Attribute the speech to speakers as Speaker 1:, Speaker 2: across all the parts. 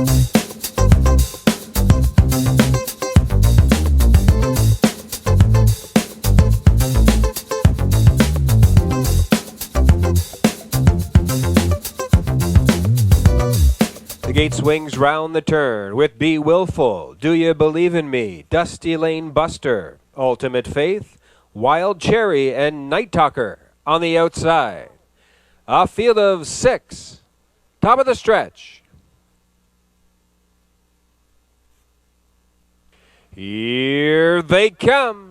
Speaker 1: The gate swings round the turn with Be Willful, Do You Believe in Me, Dusty Lane Buster, Ultimate Faith, Wild Cherry, and Night Talker on the outside. A field of 6, top of the stretch. Here they come.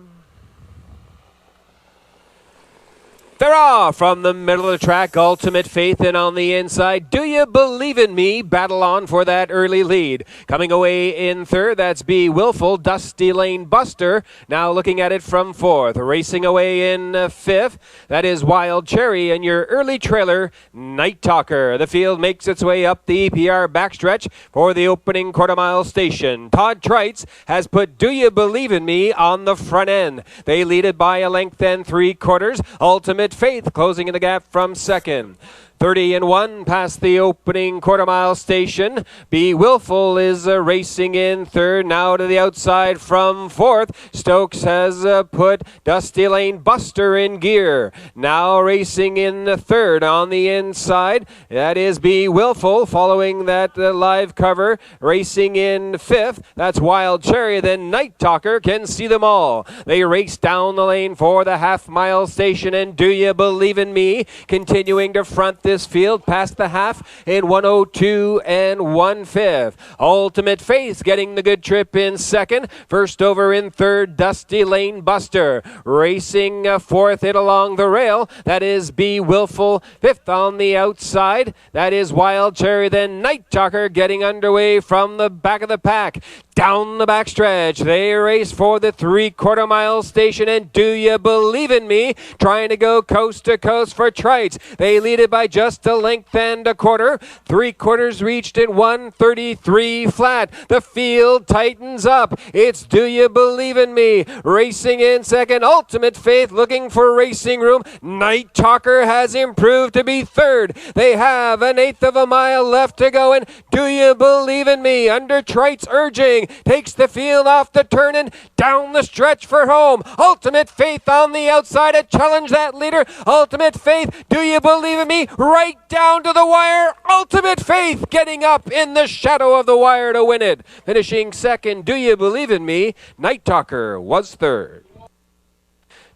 Speaker 1: They're off from the middle of the track, Ultimate Faith, and on the inside, Do You Believe in Me? Battle on for that early lead. Coming away in third, that's Be Willful, Dusty Lane Buster. Now looking at it from fourth. Racing away in fifth, that is Wild Cherry, and your early trailer, Night Talker. The field makes its way up the EPR backstretch for the opening quarter-mile station. Todd Trites has put Do You Believe in Me on the front end. They lead it by a length and 3/4. Ultimate Faith closing in the gap from second. 30-1 past the opening quarter-mile station. Be Willful is racing in third. Now to the outside from fourth. Stokes has put Dusty Lane Buster in gear. Now racing in third on the inside. That is Be Willful following that live cover. Racing in fifth. That's Wild Cherry. Then Night Talker can see them all. They race down the lane for the half-mile station. And Do You Believe in Me continuing to front this field past the half in 1:02 and 1/5. Ultimate Faith getting the good trip in second. First over in third, Dusty Lane Buster. Racing fourth it along the rail. That is Be Willful. Fifth on the outside. That is Wild Cherry. Then Night Talker getting underway from the back of the pack. Down the backstretch, they race for the 3/4 mile station, and Do You Believe in Me? Trying to go coast to coast for Trites. They lead it by just a length and a quarter. 3/4 reached in 1:33 flat. The field tightens up. It's Do You Believe in Me? Racing in second, Ultimate Faith looking for racing room. Night Talker has improved to be third. They have an 1/8 of a mile left to go, and Do You Believe in Me? Under Trites urging. Takes the field off the turn and down the stretch for home. Ultimate Faith on the outside to challenge that leader. Ultimate Faith, Do You Believe in Me? Right down to the wire. Ultimate Faith getting up in the shadow of the wire to win it. Finishing second, Do You Believe in Me? Night Talker was third.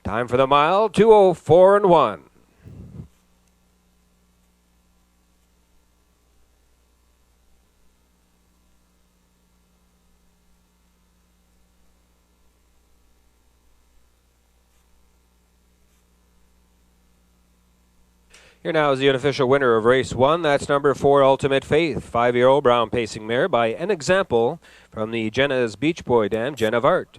Speaker 1: Time for the mile, 2:04 and 1. Here now is the unofficial winner of race 1. That's number 4, Ultimate Faith. 5-year-old brown pacing mare by An Example from the Jenna's Beach Boy dam, Jen of Art.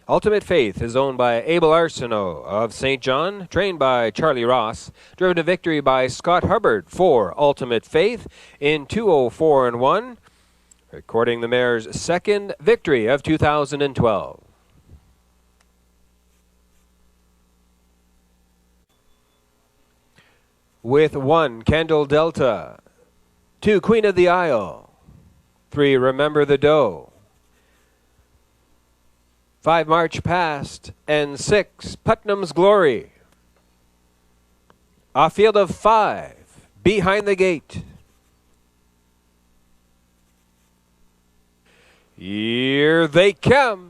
Speaker 1: Ultimate Faith is owned by Abel Arsenault of St. John, trained by Charlie Ross, driven to victory by Scott Hubbard for Ultimate Faith in 2:04 and 1, recording the mare's second victory of 2012. With 1, Candle Delta. 2, Queen of the Isle. 3, Remember the Doe. 5, March Past. And 6, Putnam's Glory. A field of 5, Behind the Gate. Here they come.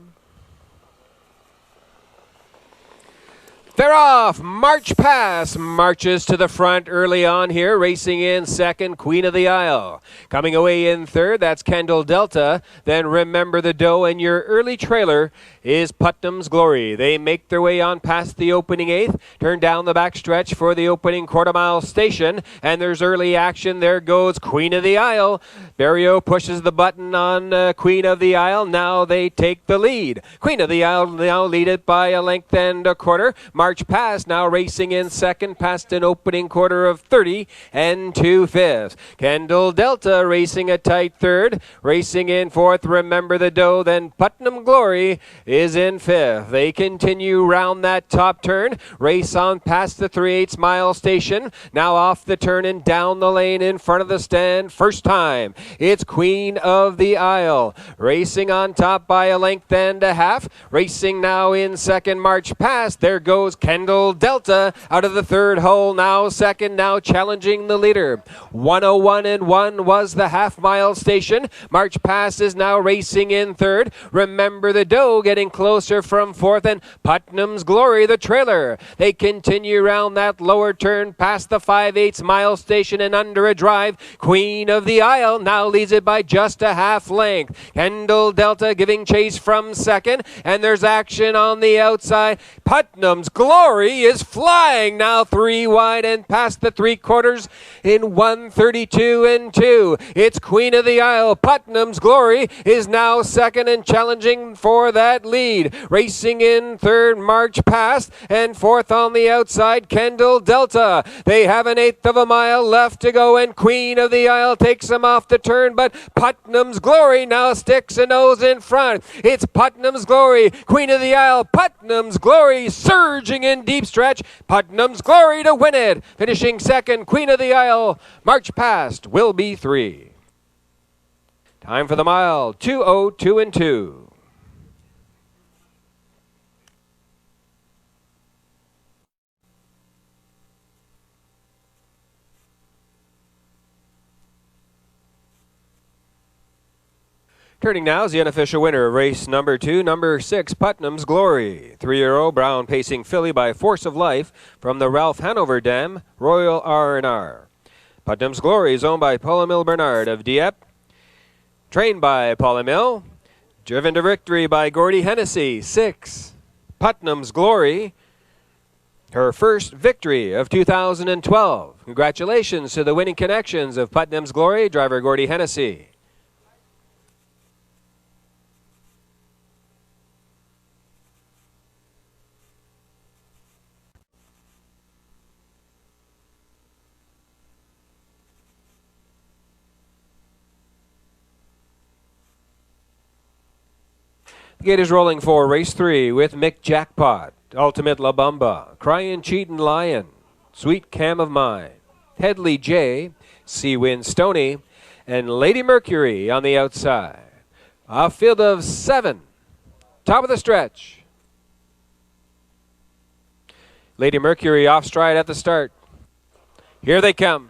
Speaker 1: They're off. March Pass marches to the front early on here. Racing in second, Queen of the Isle. Coming away in third, that's Kendall Delta. Then Remember the Doe, and your early trailer is Putnam's Glory. They make their way on past the opening 8th, turn down the backstretch for the opening quarter-mile station, and there's early action. There goes Queen of the Isle. Barrio pushes the button on Queen of the Isle. Now they take the lead. Queen of the Isle now lead it by a length and a quarter. March March Past now racing in second past an opening quarter of 30 and 2/5. Kendall Delta racing a tight third. Racing in fourth, Remember the Doe. Then Putnam Glory is in fifth. They continue round that top turn. Race on past the 3/8 mile station. Now off the turn and down the lane in front of the stand. First time, it's Queen of the Isle. Racing on top by a length and a half. Racing now in second, March Past. There goes Kendall Delta out of the third hole. Now second, now challenging the leader. 101 and 1 was the half-mile station. March Past is now racing in third. Remember the Doe getting closer from fourth, and Putnam's Glory, the trailer. They continue round that lower turn past the 5/8 mile station and under a drive. Queen of the Isle now leads it by just a half length. Kendall Delta giving chase from second, and there's action on the outside. Putnam's Glory is flying now 3 wide and past the 3/4 in 1:32 and 2. It's Queen of the Isle. Putnam's Glory is now second and challenging for that lead. Racing in third, March Past, and fourth on the outside, Kendall Delta. They have an eighth of a mile left to go, and Queen of the Isle takes them off the turn, but Putnam's Glory now sticks a nose in front. It's Putnam's Glory, Queen of the Isle, Putnam's Glory surging in deep stretch. Putnam's Glory to win it. Finishing second, Queen of the Isle. March Past will be 3. Time for the mile, 2:02 and 2. Turning now is the unofficial winner of race number 2, number 6, Putnam's Glory. 3-year-old brown pacing filly by Force of Life from the Ralph Hanover Dam, Royal R&R. Putnam's Glory is owned by Paul-Emile Bernard of Dieppe, trained by Paul-Emile, driven to victory by Gordy Hennessy. 6, Putnam's Glory, her first victory of 2012. Congratulations to the winning connections of Putnam's Glory, driver Gordy Hennessy. The gate is rolling for race 3 with Mick Jackpot, Ultimate La Bamba, Cryin' Cheatin' Lion, Sweet Cam of Mine, Headley J, Seawind Stony, and Lady Mercury on the outside. A field of 7. Top of the stretch. Lady Mercury off stride at the start. Here they come.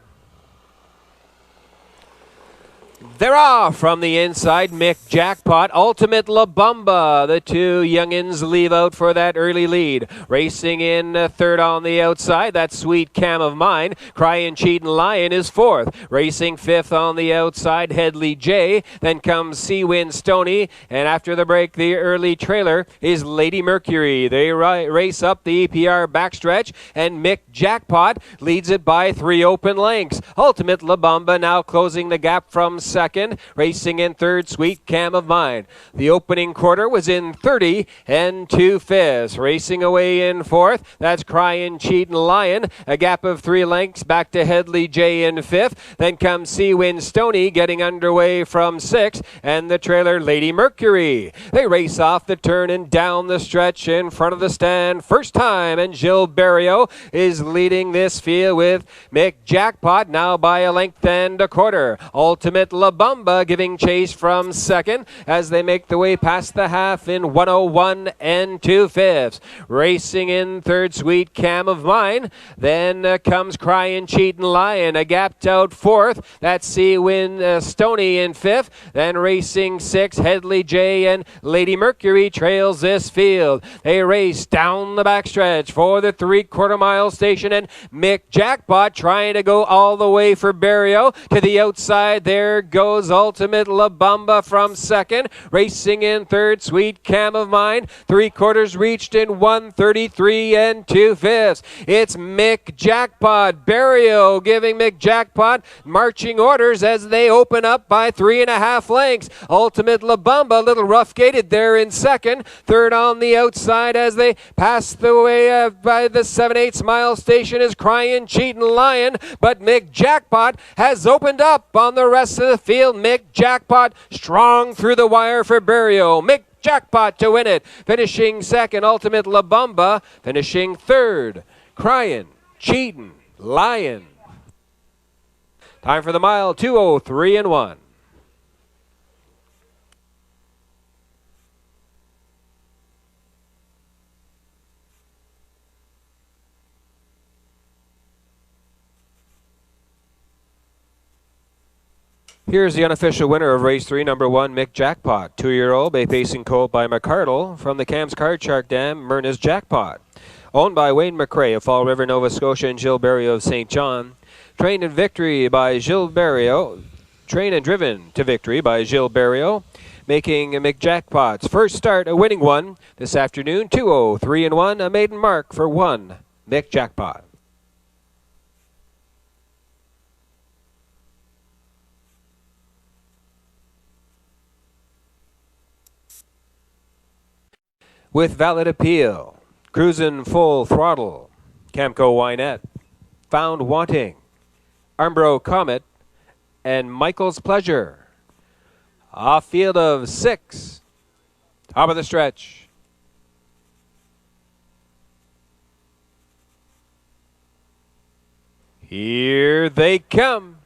Speaker 1: They're off from the inside. Mick Jackpot, Ultimate La Bamba. The two youngins leave out for that early lead. Racing in third on the outside, that Sweet Cam of Mine. Cryin' Cheatin' Lion is fourth. Racing fifth on the outside, Headley J. Then comes Seawind Stony. And after the break, the early trailer is Lady Mercury. They race up the EPR backstretch, and Mick Jackpot leads it by 3 open lengths. Ultimate La Bamba now closing the gap from second. Racing in third, Sweet Cam of Mine. The opening quarter was in 30 and 2/5. Racing away in fourth, that's Cryin' Cheatin' Lion. A gap of 3 lengths back to Headley J in fifth. Then comes Seawind Stony getting underway from sixth, and the trailer Lady Mercury. They race off the turn and down the stretch in front of the stand. First time, and Gilles Barrio is leading this field with Mick Jackpot now by a length and a quarter. Ultimate La Bamba giving chase from second as they make the way past the half in 1:01 and 2/5. Racing in third, Sweet Cam of Mine. Then comes Cryin' Cheatin' Lion, a gapped out fourth. That's Seawind Stony in fifth. Then racing sixth, Headley J, and Lady Mercury trails this field. They race down the backstretch for the 3/4 mile station, and Mick Jackpot trying to go all the way for Barrio. To the outside, there goes Ultimate La Bamba from second. Racing in third, Sweet Cam of Mine. 3/4 reached in 1:33 and 2/5. It's Mick Jackpot. Barrio giving Mick Jackpot marching orders as they open up by 3.5 lengths. Ultimate La Bamba, a little rough gated there in second. Third on the outside as they pass the way by the 7/8 mile station is Crying Cheatin' Lion. But Mick Jackpot has opened up on the rest of the field. Mick Jackpot strong through the wire for Barrio. Mick Jackpot to win it. Finishing second, Ultimate La Bamba. Finishing third, Crying Cheatin' Lion. Time for the mile, 2:03 and 1. Here's the unofficial winner of race 3, number 1, Mick Jackpot. 2-year-old bay pacing colt by McCardle from the Cam's Card Shark Dam, Myrna's Jackpot. Owned by Wayne McRae of Fall River, Nova Scotia, and Gilles Barrio of St. John. Trained in victory by Gilles Barrio. Trained and driven to victory by Gilles Barrio. Making Mick Jackpot's first start a winning one this afternoon. 2:03 and 1, a maiden mark for 1 Mick Jackpot. With Valid Appeal, Cruisin' Full Throttle, Camco Wynette, Found Wanting, Armbro Comet, and Michael's Pleasure. Off field of 6, top of the stretch. Here they come.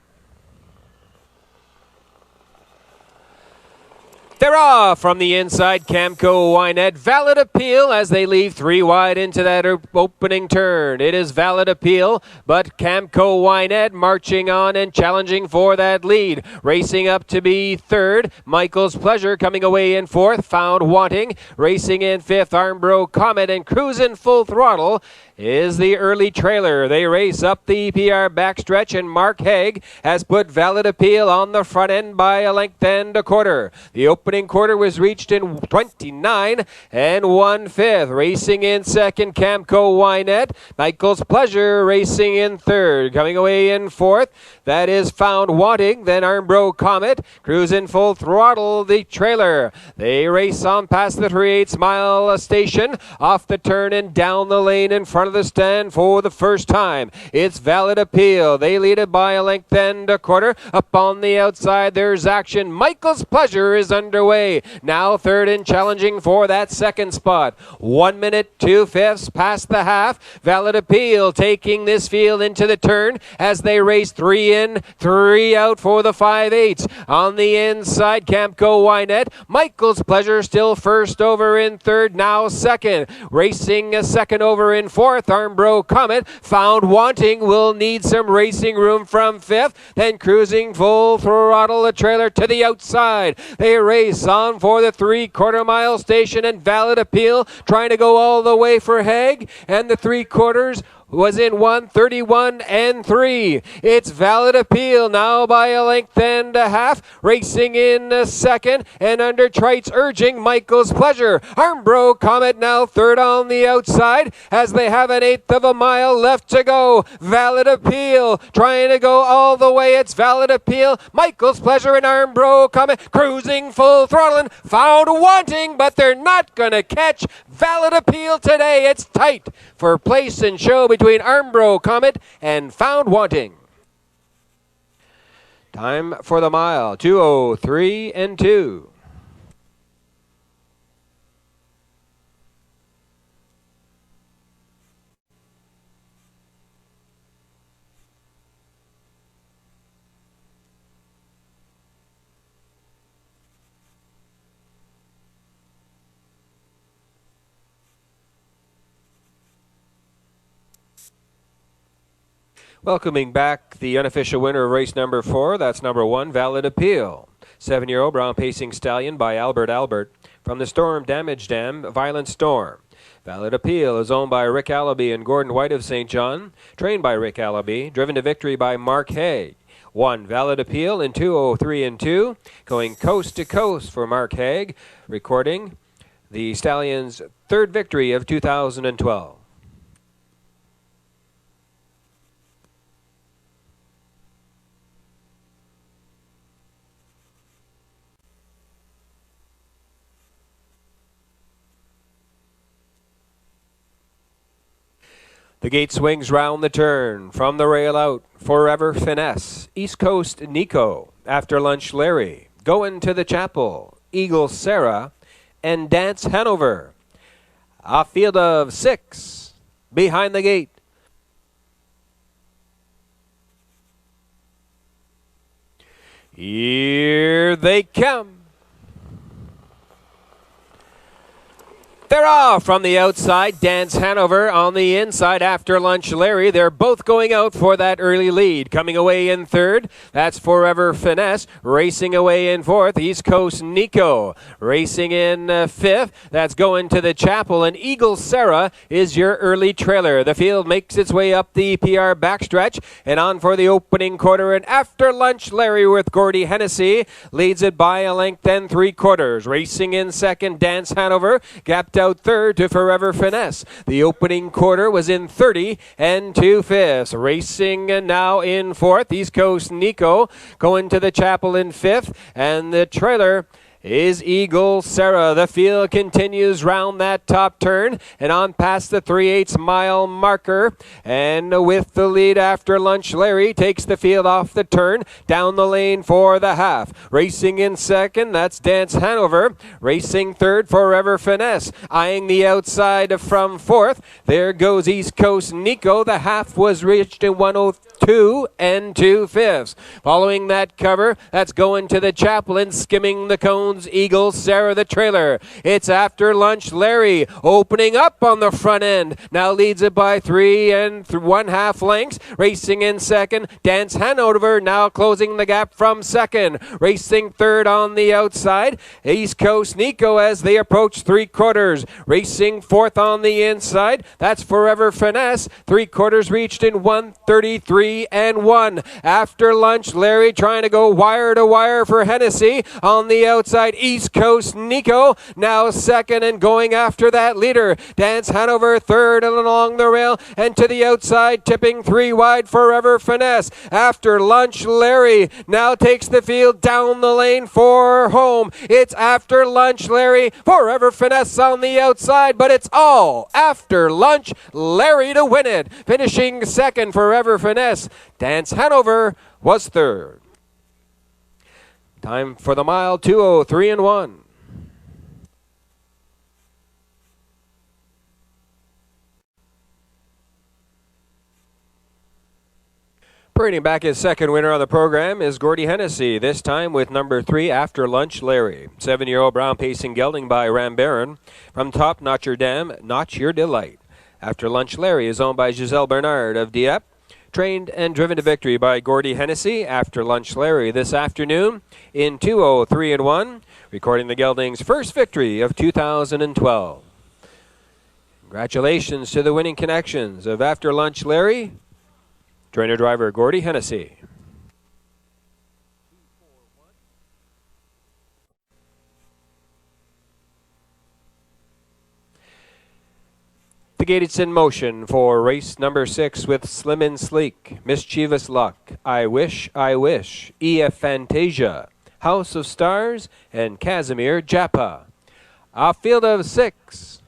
Speaker 1: They're off from the inside. Camco Wynette, Valid Appeal as they leave 3 wide into that opening turn. It is Valid Appeal, but Camco Wynette marching on and challenging for that lead. Racing up to be third, Michael's Pleasure coming away in fourth. Found Wanting racing in fifth. Armbro Comet, and Cruisin' Full Throttle is the early trailer. They race up the EPR backstretch, and Mark Haig has put Valid Appeal on the front end by a length and a quarter. The opening quarter was reached in 29 and 1/5. Racing in second, Camco Wynette. Michael's Pleasure racing in third. Coming away in fourth, that is Found Wanting. Then Armbro Comet. Cruisin' Full Throttle, the trailer. They race on past the 3/8 mile station, off the turn and down the lane in front of the stand for the first time. It's Valid Appeal. They lead it by a length and a quarter. Up on the outside, there's action. Michael's Pleasure is underway. Now third and challenging for that second spot. 1 minute, 2/5 past the half. Valid Appeal taking this field into the turn as they race 3 in, 3 out for the 5/8. On the inside, Camco Wynette. Michael's Pleasure still first over in third, now second. Racing a second over in fourth. Armbro Comet. Found Wanting will need some racing room from fifth. Then Cruising Full Throttle, the trailer to the outside. They race on for the 3/4 mile station, and Valid Appeal trying to go all the way for Haig, and the 3/4 was in 1:31 and 3. It's Valid Appeal now by a length and a half. Racing in second, and under Trite's urging, Michael's Pleasure. Armbro Comet now third on the outside as they have an 1/8 of a mile left to go. Valid Appeal trying to go all the way. It's Valid Appeal, Michael's Pleasure, and Armbro Comet. Cruising Full Throttle and Found Wanting, but they're not going to catch Valid Appeal today. It's tight for place and show between Armbro Comet and Found Wanting. Time for the mile, 2:03 and 2. Welcoming back the unofficial winner of race number 4, that's number 1, Valid Appeal. 7-year-old brown pacing stallion by Albert from the Storm Damage Dam, Violent Storm. Valid Appeal is owned by Rick Allaby and Gordon White of St. John, trained by Rick Allaby, driven to victory by Mark Haig. 1 Valid Appeal in 203 and 2. Going coast to coast for Mark Haig, recording the Stallions' third victory of 2012. The gate swings round the turn. From the rail out, Forever Finesse. East Coast Nico. After Lunch Larry. Going to the Chapel. Eagle Sarah. And Dance Hanover. A field of 6 behind the gate. Here they come. They're off from the outside. Dance Hanover on the inside. After Lunch Larry. They're both going out for that early lead. Coming away in third, that's Forever Finesse. Racing away in fourth, East Coast Nico. Racing in fifth, that's Going to the Chapel. And Eagle Sarah is your early trailer. The field makes its way up the PR backstretch and on for the opening quarter. And After Lunch Larry with Gordy Hennessy leads it by a length and 3/4. Racing in second, Dance Hanover. Gapped out third to Forever Finesse. The opening quarter was in 30 and 2/5. Racing now in fourth, East Coast Nico. Going to the Chapel in fifth, and the trailer is Eagle Sarah. The field continues round that top turn and on past the 3/8 mile marker. And with the lead, After Lunch Larry takes the field off the turn down the lane for the half. Racing in second, that's Dance Hanover. Racing third, Forever Finesse. Eyeing the outside from fourth, there goes East Coast Nico. The half was reached in 1:02 and 2/5. Following that cover, that's Going to the Chapel and skimming the cones, Eagle Sarah the trailer. It's After Lunch Larry opening up on the front end. Now leads it by 3 1/2 lengths. Racing in second, Dance Hanover now closing the gap from second. Racing third on the outside, East Coast Nico as they approach 3/4. Racing fourth on the inside, that's Forever Finesse. 3/4 reached in 1:33 and 1. After Lunch Larry trying to go wire to wire for Hennessy on the outside. East Coast Nico now second and going after that leader. Dance Hanover third and along the rail and to the outside, tipping 3 wide, Forever Finesse. After Lunch Larry now takes the field down the lane for home. It's After Lunch Larry, Forever Finesse on the outside, but it's all After Lunch Larry to win it. Finishing second, Forever Finesse. Dance Hanover was third. Time for the mile, 2:03 and 1. Parading back his second winner on the program is Gordy Hennessy, this time with number 3, After Lunch Larry. 7-year-old brown pacing gelding by Ram Baron. From top, Notch Your Dam, Notch Your Delight. After Lunch Larry is owned by Giselle Bernard of Dieppe. Trained and driven to victory by Gordy Hennessy. After Lunch Larry this afternoon in 2:03 and 1, recording the gelding's first victory of 2012. Congratulations to the winning connections of After Lunch Larry, trainer driver Gordy Hennessy. The gate is in motion for race number 6 with Slim and Sleek, Mischievous Luck, I Wish, EF Fantasia, House of Stars, and Casimir Japa. A field of 6,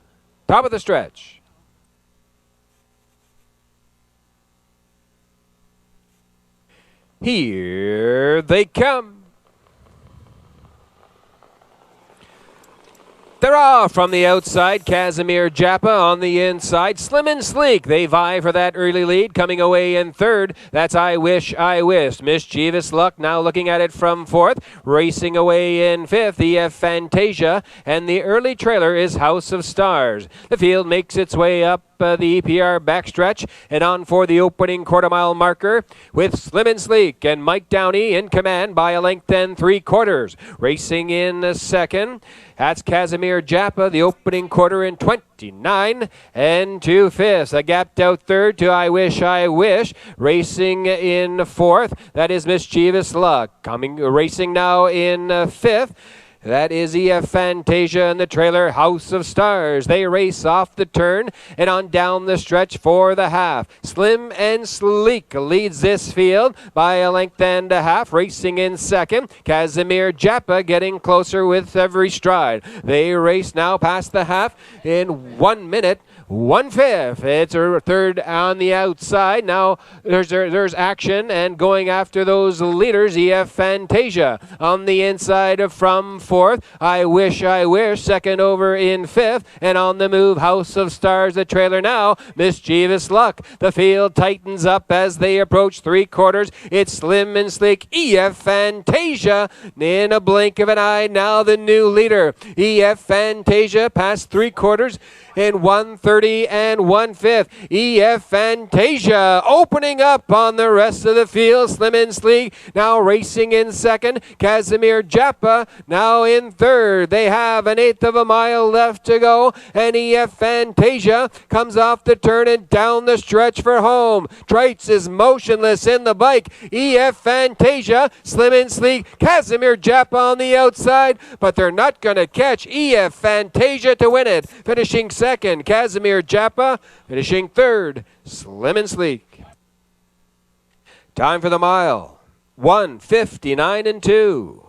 Speaker 1: top of the stretch. Here they come. They're off from the outside. Casimir Japa on the inside. Slim and Sleek, they vie for that early lead. Coming away in third, that's I Wish. Mischievous Luck now looking at it from fourth. Racing away in fifth, EF Fantasia. And the early trailer is House of Stars. The field makes its way up the EPR backstretch and on for the opening quarter-mile marker with Slim and Sleek and Mike Downey in command by a length and 3/4. Racing in second, that's Casimir Casimir Japa, the opening quarter in 29 and 2/5. A gapped out third to I Wish, racing in fourth. That is Mischievous Luck. Racing now in fifth. That is EF Fantasia and the trailer House of Stars. They race off the turn and on down the stretch for the half. Slim and Sleek leads this field by a length and a half. Racing in second, Casimir Japa getting closer with every stride. They race now past the half in 1 minute. 1/5. It's a third on the outside. Now there's action and going after those leaders. EF Fantasia on the inside from fourth. I Wish, second over in fifth. And on the move, House of Stars, the trailer now. Mischievous Luck. The field tightens up as they approach three quarters. It's Slim and Sleek. EF Fantasia in a blink of an eye. Now the new leader. EF Fantasia past three quarters in 1:30 and 1/5. EF Fantasia opening up on the rest of the field. Slim and Sleek now racing in second. Casimir Japa now in third. They have an eighth of a mile left to go, and EF Fantasia comes off the turn and down the stretch for home. Trites is motionless in the bike. EF Fantasia, Slim and Sleek, Casimir Japa on the outside, but they're not going to catch EF Fantasia to win it. Finishing second, Casimir Japa. Finishing third, Slim and Sleek. Time for the mile, 1:59 and 2.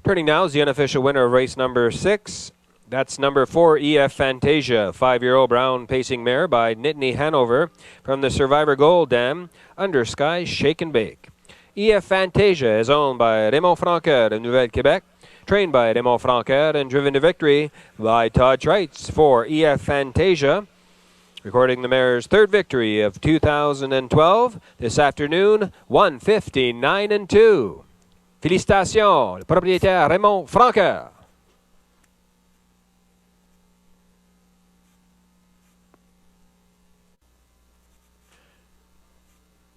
Speaker 1: Turning now is the unofficial winner of race number 6. That's number 4, EF Fantasia, 5-year-old brown pacing mare by Nittany Hanover from the Survivor Gold Dam, Under Sky Shake and Bake. EF Fantasia is owned by Raymond Francoeur of Nouvelle-Québec, trained by Raymond Francoeur and driven to victory by Todd Trites for EF Fantasia, recording the mare's third victory of 2012 this afternoon, 1:59 and 2. Félicitations, le propriétaire Raymond Francoeur.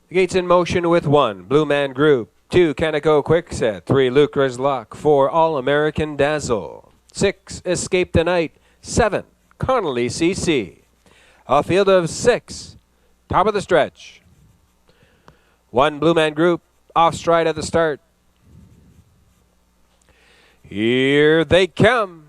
Speaker 1: The gates in motion with 1, Blue Man Group, 2, Canico Quickset, 3, Lucra's Luck, 4, All-American Dazzle, 6, Escape the Night, 7, Connolly CC. A field of 6, top of the stretch. 1, Blue Man Group, off stride at the start. Here they come.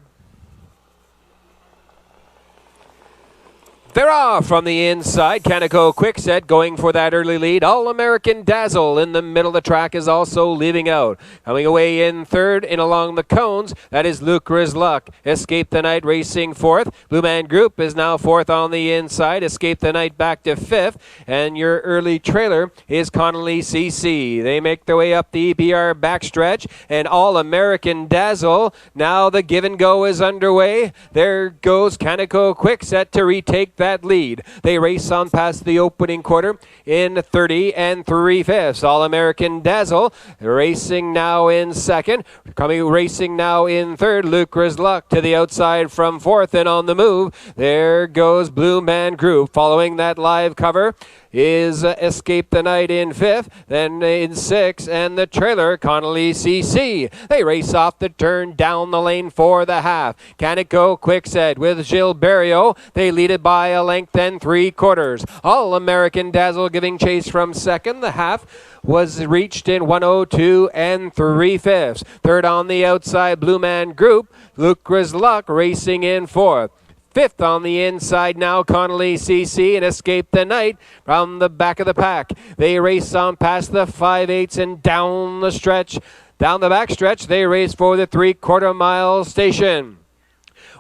Speaker 1: They're off from the inside. Canico Quickset going for that early lead. All-American Dazzle in the middle of the track is also leaving out. Coming away in third and along the cones, that is Lucra's Luck. Escape the Night racing fourth. Blue Man Group is now fourth on the inside. Escape the Night back to fifth. And your early trailer is Connolly CC. They make their way up the EPR backstretch. And All-American Dazzle. Now the give and go is underway. There goes Canico Quickset to retake that lead. They race on past the opening quarter in 30 and 3/5. All-American Dazzle racing now in second. Racing now in third. Lucra's Luck to the outside from fourth and on the move. There goes Blue Man Group. Following that live cover is Escape the Night in fifth, then in sixth, and the trailer, Connolly CC. They race off the turn down the lane for the half. Canico Quickset with Gilles Barrio. They lead it by a length and 3/4. All-American Dazzle giving chase from second. The half was reached in 1:02 and 3/5. Third on the outside, Blue Man Group. Lucra's Luck racing in fourth. Fifth on the inside now, Connolly CC and Escape the Night from the back of the pack. They race on past the 5/8 and down the stretch. Down the back stretch, they race for the 3/4 mile station.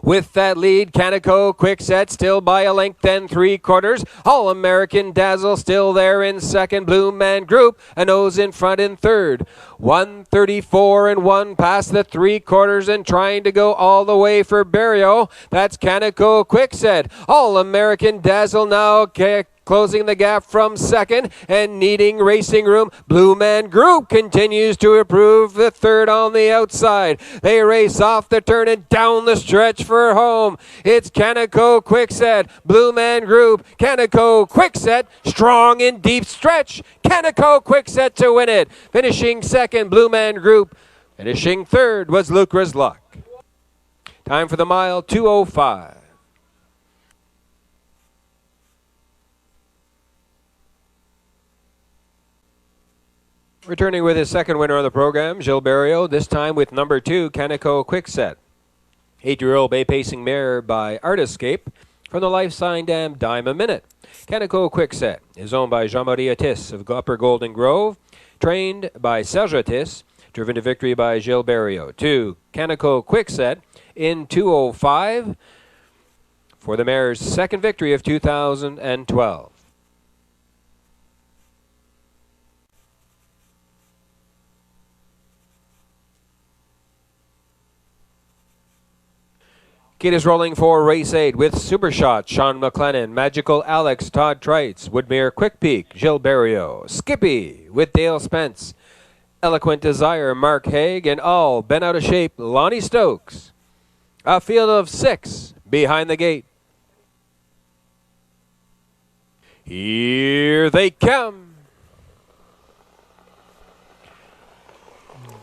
Speaker 1: With that lead, Canico Quickset still by a length and 3/4. All-American Dazzle still there in second. Blue Man Group, a nose in front in third. 134 and 1 past the 3/4 and trying to go all the way for Barrio. That's Canico Quickset. All-American Dazzle now closing the gap from second and needing racing room. Blue Man Group continues to improve the third on the outside. They race off the turn and down the stretch for home. It's Canico Quickset, Blue Man Group, Canico Quickset, strong in deep stretch. Canico Quickset to win it. Finishing second, Blue Man Group. Finishing third was Lucra's Luck. Time for the mile, 2:05. Returning with his second winner on the program, Gilles Barrio, this time with number 2, Canico Quickset. 8-year-old bay pacing mare by Artiscape from the Life Sign Dime a Minute. Canico Quickset is owned by Jean-Marie Otis of Upper Golden Grove, trained by Serge Otis, driven to victory by Gilles Barrio. 2, Canico Quickset in 2:05 for the mare's second victory of 2012. Kid is rolling for race 8 with Super Shot, Sean McLennan, Magical Alex, Todd Trites, Woodmere Quick Peak, Gilles Barrio, Skippy with Dale Spence, Eloquent Desire, Mark Haig, and all bent out of shape, Lonnie Stokes. A field of 6 behind the gate. Here they come.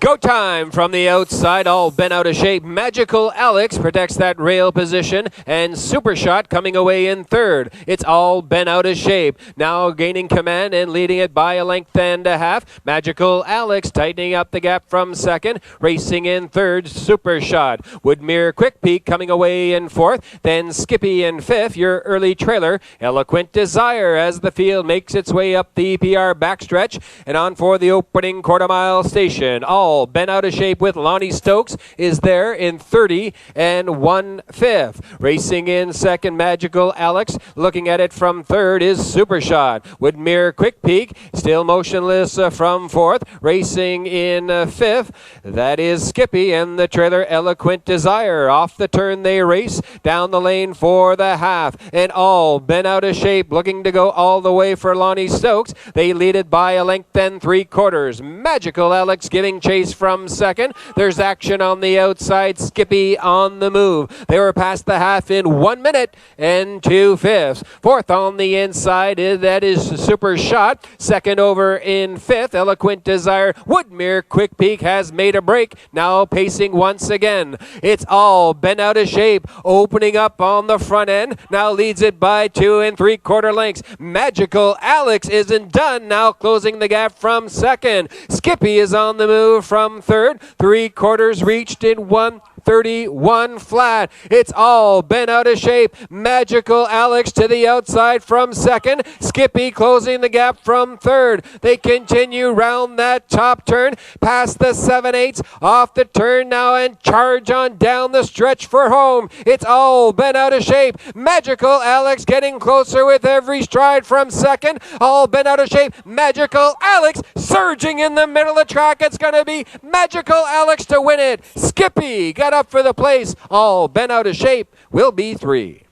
Speaker 1: Go time from the outside, all bent out of shape. Magical Alex protects that rail position, and Super Shot coming away in third. It's all bent out of shape. Now gaining command and leading it by a length and a half. Magical Alex tightening up the gap from second. Racing in third, Super Shot. Woodmere Quick Peak coming away in fourth. Then Skippy in fifth, your early trailer. Eloquent Desire as the field makes its way up the EPR backstretch and on for the opening quarter-mile station. All bent out of shape with Lonnie Stokes is there in 30 and 1/5. Racing in second, Magical Alex. Looking at it from third is Super Shot. Woodmere Quick Peak still motionless from fourth. Racing in fifth, that is Skippy and the trailer Eloquent Desire. Off the turn they race down the lane for the half and all bent out of shape, looking to go all the way for Lonnie Stokes. They lead it by a length and 3/4. Magical Alex giving chase from second. There's action on the outside. Skippy on the move. They were past the half in 1 minute and 2/5. Fourth on the inside, that is Super Shot. Second over in fifth, Eloquent Desire. Woodmere Quick Peak has made a break. Now pacing once again. It's all bent out of shape. Opening up on the front end. Now leads it by 2 3/4 lengths. Magical Alex isn't done. Now closing the gap from second. Skippy is on the move from third. 3/4 reached in 1:31 flat. It's all bent out of shape. Magical Alex to the outside from second. Skippy closing the gap from third. They continue round that top turn past the 7/8 off the turn now and charge on down the stretch for home. It's all bent out of shape. Magical Alex getting closer with every stride from second. All bent out of shape. Magical Alex surging in the middle of the track. It's going to be Magical Alex to win it. Skippy got up for the place. All bent out of shape will be 3.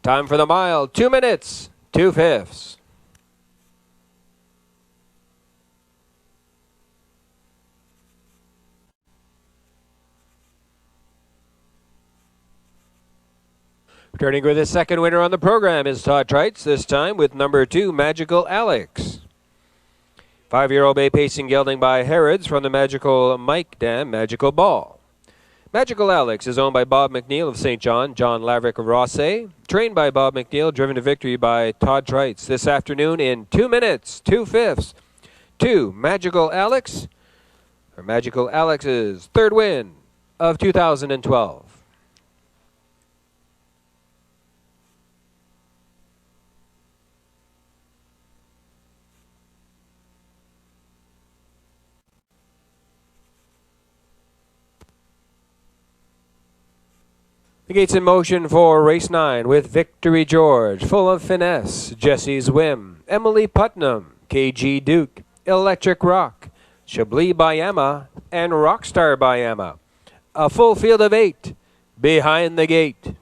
Speaker 1: Time for the mile, 2 minutes, 2/5. Returning with his second winner on the program is Todd Trites, this time with number 2, Magical Alex. 5-year-old bay pacing gelding by Harrods from the Magical Mike Dam Magical Ball. Magical Alex is owned by Bob McNeil of St. John, John Laverick of Raceway, trained by Bob McNeil, driven to victory by Todd Trites this afternoon in 2 minutes, 2/5. 2, Magical Alex, or Magical Alex's third win of 2012. The gates in motion for race 9 with Victory George, Full of Finesse, Jesse's Whim, Emily Putnam, KG Duke, Electric Rock, Chablis by Emma, and Rockstar by Emma. A full field of 8 behind the gate.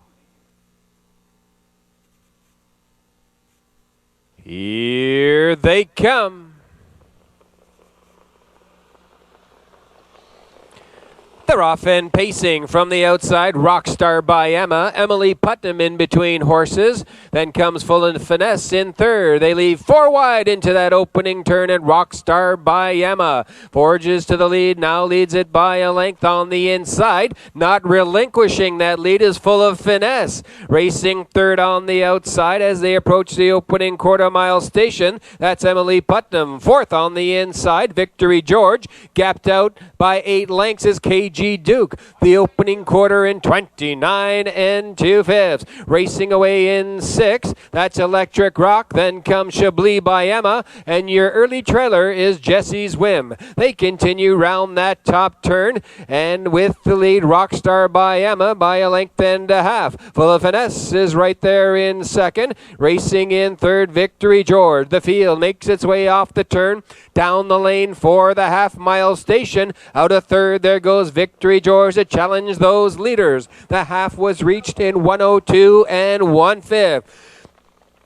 Speaker 1: Here they come. They're off and pacing from the outside. Rockstar by Emma. Emily Putnam in between horses. Then comes Full and Finesse in third. They leave 4 wide into that opening turn, and Rockstar by Emma forges to the lead. Now leads it by a length on the inside. Not relinquishing that lead is Full of Finesse. Racing third on the outside as they approach the opening quarter-mile station. That's Emily Putnam. Fourth on the inside. Victory George. Gapped out by 8 lengths is KG Duke. The opening quarter in 29 and 2/5. Racing away in 6. That's Electric Rock. Then comes Chablis by Emma. And your early trailer is Jesse's Whim. They continue round that top turn. And with the lead, Rockstar by Emma by a length and a half. Full of Finesse is right there in second. Racing in third, Victory George. The field makes its way off the turn. Down the lane for the half-mile station. Out of third, there goes Victory George to challenge those leaders. The half was reached in 1:02 and 1/5.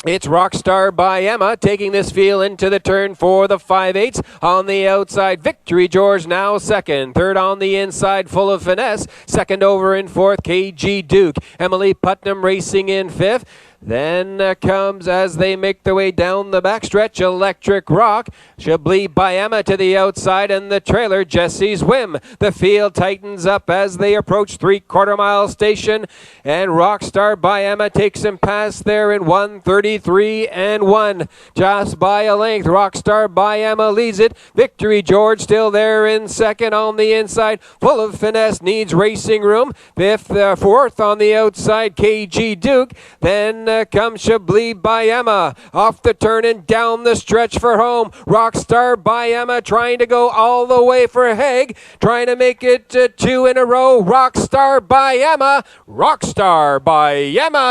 Speaker 1: It's Rockstar by Emma taking this field into the turn for the 5/8. On the outside, Victory George now second. Third on the inside, Full of Finesse. Second over in fourth, KG Duke. Emily Putnam racing in fifth. Then comes, as they make their way down the backstretch, Electric Rock. Chablis by Emma to the outside, and the trailer, Jesse's Whim. The field tightens up as they approach 3/4 mile station, and Rockstar by Emma takes him past there in 1:33 and 1. Just by a length, Rockstar by Emma leads it. Victory George still there in second on the inside. Full of Finesse needs racing room. Fourth on the outside, KG Duke. Then comes Chablis by Emma off the turn and down the stretch for home. Rockstar by Emma trying to go all the way for Haig, trying to make it 2 in a row. Rockstar by Emma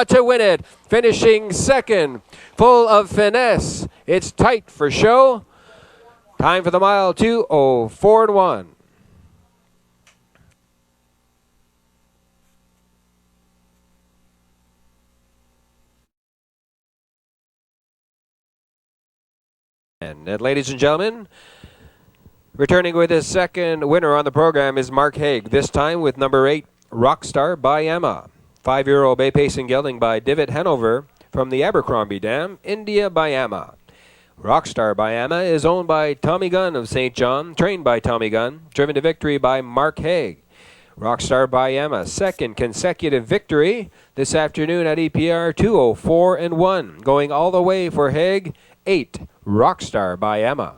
Speaker 1: to win it, finishing second. Full of Finesse. It's tight for show. Time for the mile, 2:04 and 1. And ladies and gentlemen, returning with his second winner on the program is Mark Haig, this time with number 8, Rockstar by Emma. 5-year-old bay pacing gelding by Divot Hanover from the Abercrombie Dam, India by Emma. Rockstar by Emma is owned by Tommy Gunn of St. John, trained by Tommy Gunn, driven to victory by Mark Haig. Rockstar by Emma, second consecutive victory this afternoon at EPR 2:04 and 1. Going all the way for Haig, 8, Rockstar by Emma.